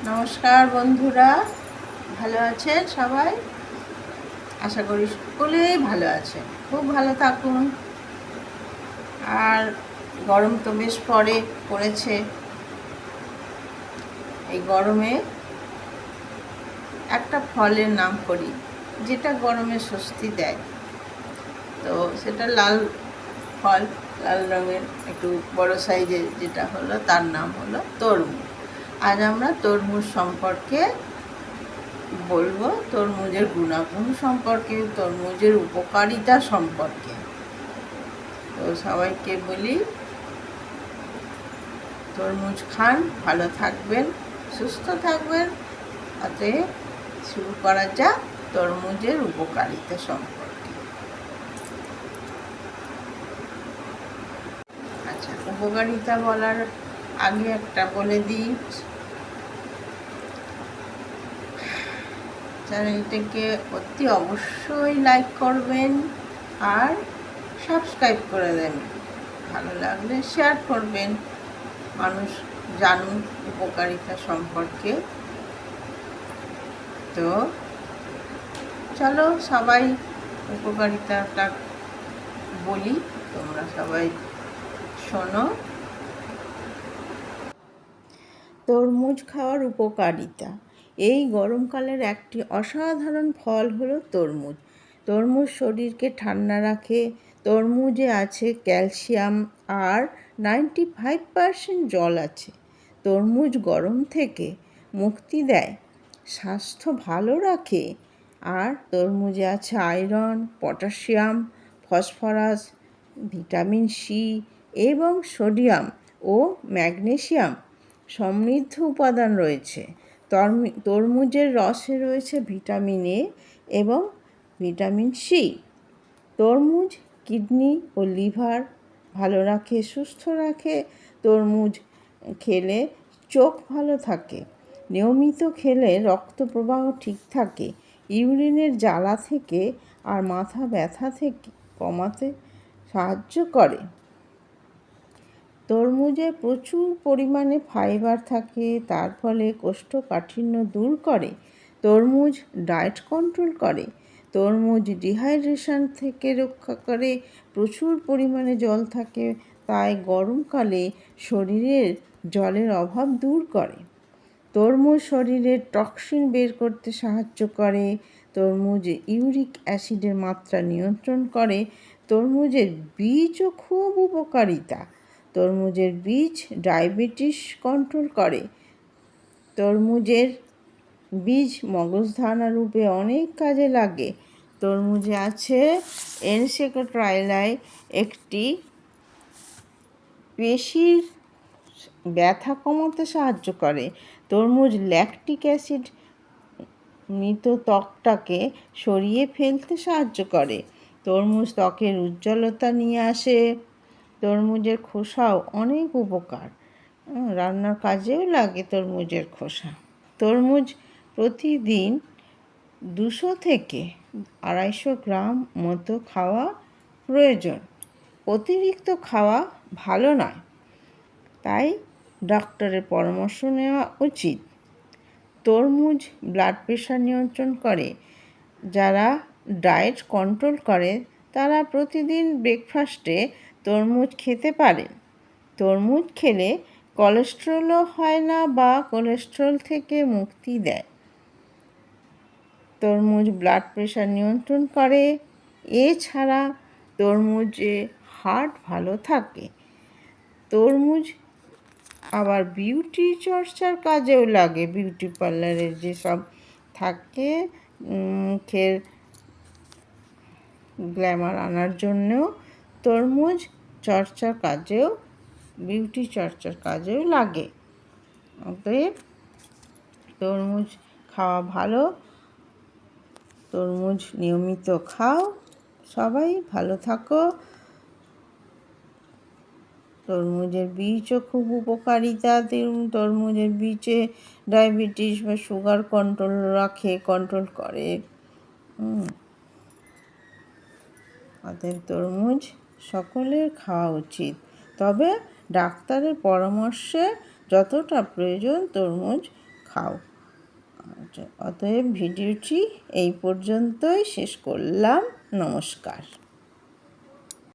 নমস্কার বন্ধুরা, ভালো আছেন সবাই? আশা করি সকলেই ভালো আছেন। খুব ভালো থাকুন। আর গরম তো বেশ পড়েছে। এই গরমে একটা ফলের নাম করি যেটা গরমে স্বস্তি দেয়। তো সেটা লাল ফল, লাল রঙের একটু বড় সাইজের, যেটা হলো তার নাম হলো তরমুজ। আজ আমরা তরমুজ সম্পর্কে বলবো, তরমুজের গুণাগুণ সম্পর্কে, তরমুজের উপকারিতা সম্পর্কে। তো সবাইকে বলি, তরমুজ খান, ভালো থাকবেন, সুস্থ থাকবেন। অতএব শুরু করা যাক তরমুজের উপকারিতা সম্পর্কে। আচ্ছা, উপকারিতা বলার আগে একটা বলে দিই, চ্যানেলটিকে অতি অবশ্যই লাইক করবেন আর সাবস্ক্রাইব করে দেবেন। ভালো লাগলে শেয়ার করবেন, মানুষ জানুন উপকারিতা সম্পর্কে। তো চলো সবাই উপকারিতাটা বলি, তোমরা সবাই শোনো। তরমুজ খাওয়ার উপকারিতা। এই গরমকালের একটি অসাধারণ ফল হলো তরমুজ। তরমুজ শরীরকে ঠান্ডা রাখে। তরমুজে আছে ক্যালসিয়াম আর 95% জল আছে। তরমুজ গরম থেকে মুক্তি দেয়, স্বাস্থ্য ভালো রাখে। আর তরমুজে আছে iron, potassium, phosphorus, vitamin C এবং সোডিয়াম ও ম্যাগনেসিয়াম সমৃদ্ধ উপাদান রয়েছে। তরমুজের রসে রয়েছে ভিটামিন এ এবং ভিটামিন সি। তরমুজ কিডনি ও লিভার ভালো রাখে, সুস্থ রাখে। তরমুজ খেলে চোখ ভালো থাকে। নিয়মিত খেলে রক্ত প্রবাহ ঠিক থাকে। ইউরিনের জ্বালা থেকে আর মাথা ব্যথা থেকে কমাতে সাহায্য করে। তরমুজে প্রচুর পরিমাণে ফাইবার থাকে, তার ফলে কোষ্ঠকাঠিন্য দূর করে। তরমুজ ডায়েট কন্ট্রোল করে। তরমুজ ডিহাইড্রেশন থেকে রক্ষা করে। প্রচুর পরিমাণে জল থাকে, তাই গরমকালে শরীরের জলের অভাব দূর করে। তরমুজ শরীরের টক্সিন বের করতে সাহায্য করে। তরমুজ ইউরিক অ্যাসিডের মাত্রা নিয়ন্ত্রণ করে। তরমুজের বীজও খুব উপকারিতা। তরমুজের বীজ ডায়াবেটিস কন্ট্রোল করে। তরমুজের বীজ মগজদানা রূপে অনেক কাজে লাগে। তরমুজে আছে এনসেকোট্রাইলাই, একটি পেশির ব্যথা কমাতে সাহায্য করে। তরমুজ ল্যাকটিক অ্যাসিড মৃত ত্বকটাকে সরিয়ে ফেলতে সাহায্য করে। তরমুজ ত্বকের উজ্জ্বলতা নিয়ে আসে। তরমুজের খোসাও অনেক উপকার, রান্নার কাজেও লাগে তরমুজের খোসা। তরমুজ প্রতিদিন 200 থেকে 250 গ্রাম মতো খাওয়া প্রয়োজন। অতিরিক্ত খাওয়া ভালো নয়, তাই ডক্টরের পরামর্শ নেওয়া উচিত। তরমুজ ব্লাড প্রেশার নিয়ন্ত্রণ করে। যারা ডায়েট কন্ট্রোল করে তারা প্রতিদিন ব্রেকফাস্টে তরমুজ খেতে পারেন। তরমুজ খেলে কোলেস্টেরলও হয় না বা কোলেস্টেরল থেকে মুক্তি দেয়। তরমুজ ব্লাড প্রেশার নিয়ন্ত্রণ করে। এছাড়া তরমুজে হার্ট ভালো থাকে। তরমুজ আবার বিউটি চর্চার কাজেও লাগে। বিউটি পার্লারের যেসব থাকে, মুখের গ্ল্যামার আনার জন্যও তরমুজ বিউটি চর্চার কাজেও লাগে। অতএব তরমুজ খাওয়া ভালো। তরমুজ নিয়মিত খাও, সবাই ভালো থাকো। তরমুজের বীজও খুব উপকারিতা। তরমুজের বীজে ডায়াবেটিস বা সুগার কন্ট্রোল করে। অতএব তরমুজ সকলের খাওয়া উচিত, তবে ডাক্তারের পরামর্শে যতটা প্রয়োজন তরমুজ খাও। অতএব ভিডিওটি এই পর্যন্তই শেষ করলাম। নমস্কার।